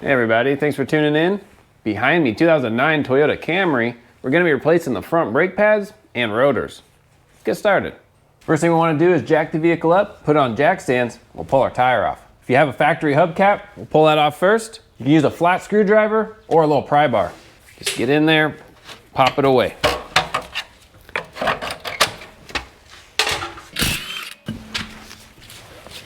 Hey everybody, thanks for tuning in. Behind me, 2009 Toyota Camry. We're going to be replacing the front brake pads and rotors. Let's get started. First thing we want to do is jack the vehicle up, put it on jack stands, we'll pull our tire off. If you have a factory hubcap, we'll pull that off first. You can use a flat screwdriver or a little pry bar. Just get in there, pop it away.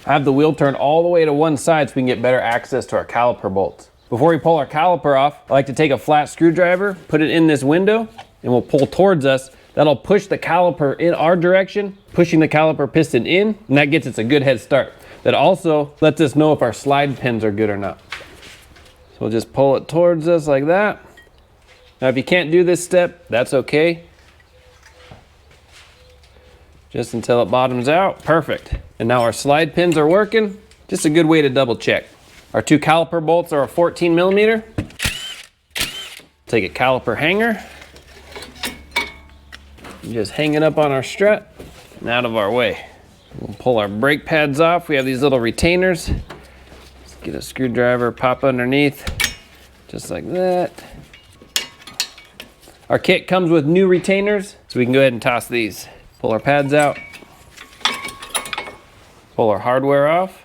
I have the wheel turned all the way to one side so we can get better access to our caliper bolts. Before we pull our caliper off, I like to take a flat screwdriver, put it in this window, and we'll pull towards us. That'll push the caliper in our direction, pushing the caliper piston in, and that gets us a good head start. That also lets us know if our slide pins are good or not. So we'll just pull it towards us like that. Now if you can't do this step, that's okay. Just until it bottoms out, perfect. And now our slide pins are working. Just a good way to double check. Our two caliper bolts are a 14 millimeter. Take a caliper hanger. Just hang it up on our strut and out of our way. We'll pull our brake pads off. We have these little retainers. Let's get a screwdriver, pop underneath, just like that. Our kit comes with new retainers, so we can go ahead and toss these. Pull our pads out, pull our hardware off.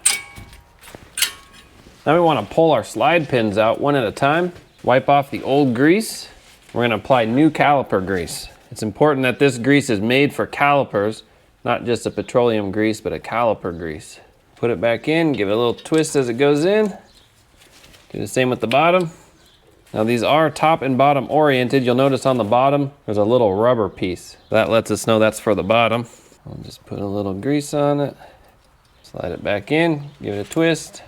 Now we want to pull our slide pins out one at a time, wipe off the old grease. We're going to apply new caliper grease. It's important that this grease is made for calipers, not just a petroleum grease, but a caliper grease. Put it back in, give it a little twist as it goes in. Do the same with the bottom. Now these are top and bottom oriented. You'll notice on the bottom, there's a little rubber piece. That lets us know that's for the bottom. I'll just put a little grease on it, slide it back in, give it a twist.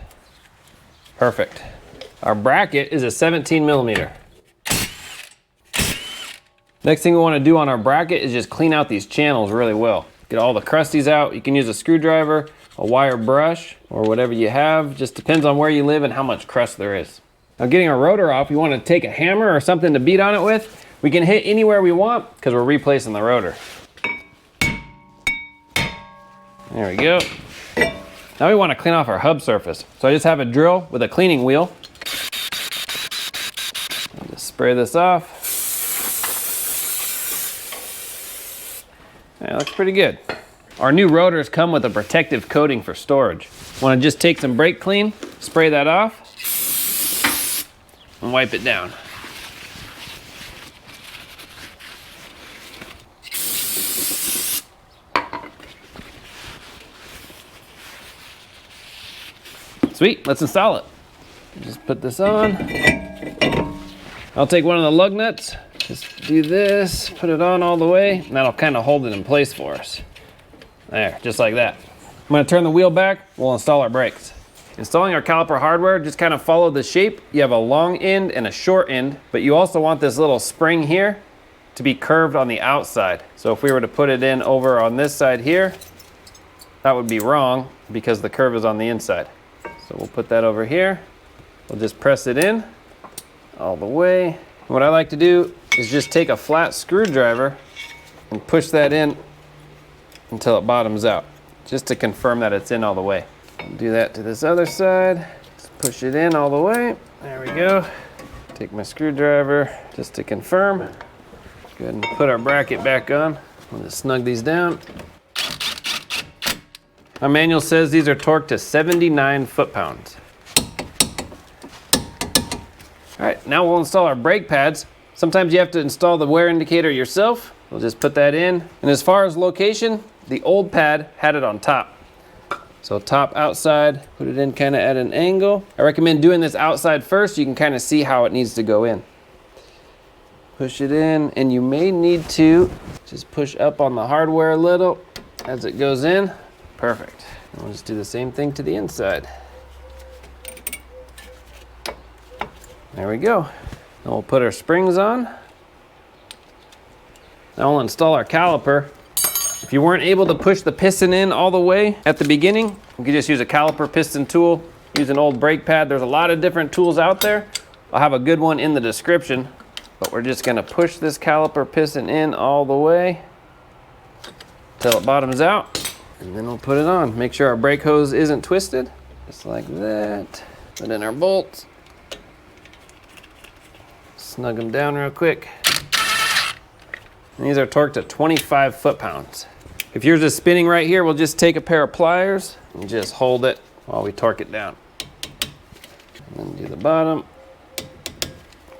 Perfect. Our bracket is a 17 millimeter. Next thing we want to do on our bracket is just clean out these channels really well. Get all the crusties out. You can use a screwdriver, a wire brush, or whatever you have. Just depends on where you live and how much crust there is. Now getting our rotor off, you want to take a hammer or something to beat on it with. We can hit anywhere we want because we're replacing the rotor. There we go. Now we want to clean off our hub surface. So I just have a drill with a cleaning wheel. I'll just spray this off. Yeah, looks pretty good. Our new rotors come with a protective coating for storage. Want to just take some brake clean, spray that off, and wipe it down. Sweet, let's install it. Just put this on. I'll take one of the lug nuts, just do this, put it on all the way, and that'll kind of hold it in place for us. There, just like that. I'm gonna turn the wheel back, we'll install our brakes. Installing our caliper hardware, just kind of follow the shape. You have a long end and a short end, but you also want this little spring here to be curved on the outside. So if we were to put it in over on this side here, that would be wrong because the curve is on the inside. So we'll put that over here. We'll just press it in all the way. What I like to do is just take a flat screwdriver and push that in until it bottoms out, just to confirm that it's in all the way. I'll do that to this other side. Just push it in all the way. There we go. Take my screwdriver just to confirm. Go ahead and put our bracket back on. We'll just snug these down. Our manual says these are torqued to 79 foot-pounds. All right, now we'll install our brake pads. Sometimes you have to install the wear indicator yourself. We'll just put that in. And as far as location, the old pad had it on top. So top outside, put it in kind of at an angle. I recommend doing this outside first so you can kind of see how it needs to go in. Push it in, and you may need to just push up on the hardware a little as it goes in. Perfect. And we'll just do the same thing to the inside. There we go. Now we'll put our springs on. Now we'll install our caliper. If you weren't able to push the piston in all the way at the beginning, you can just use a caliper piston tool, use an old brake pad. There's a lot of different tools out there. I'll have a good one in the description, but we're just gonna push this caliper piston in all the way till it bottoms out. And then we'll put it on. Make sure our brake hose isn't twisted. Just like that. Put in our bolts. snug them down real quick. And these are torqued at 25 foot-pounds. If yours is spinning right here, we'll just take a pair of pliers and just hold it while we torque it down. And then do the bottom.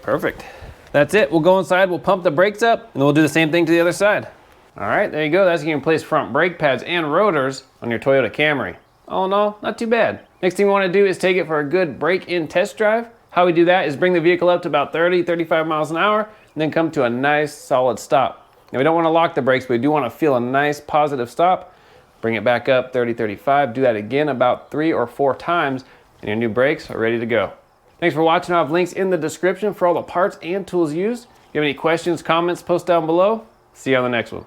Perfect. That's it. We'll go inside, we'll pump the brakes up, and then we'll do the same thing to the other side. All right, there you go. That's how you can place front brake pads and rotors on your Toyota Camry. All in all, not too bad. Next thing we want to do is take it for a good break-in test drive. How we do that is bring the vehicle up to about 30, 35 miles an hour, and then come to a nice solid stop. Now we don't want to lock the brakes, but we do want to feel a nice positive stop. Bring it back up 30, 35. Do that again about 3 or 4 times, and your new brakes are ready to go. Thanks for watching. I'll have links in the description for all the parts and tools used. If you have any questions, comments, post down below. See you on the next one.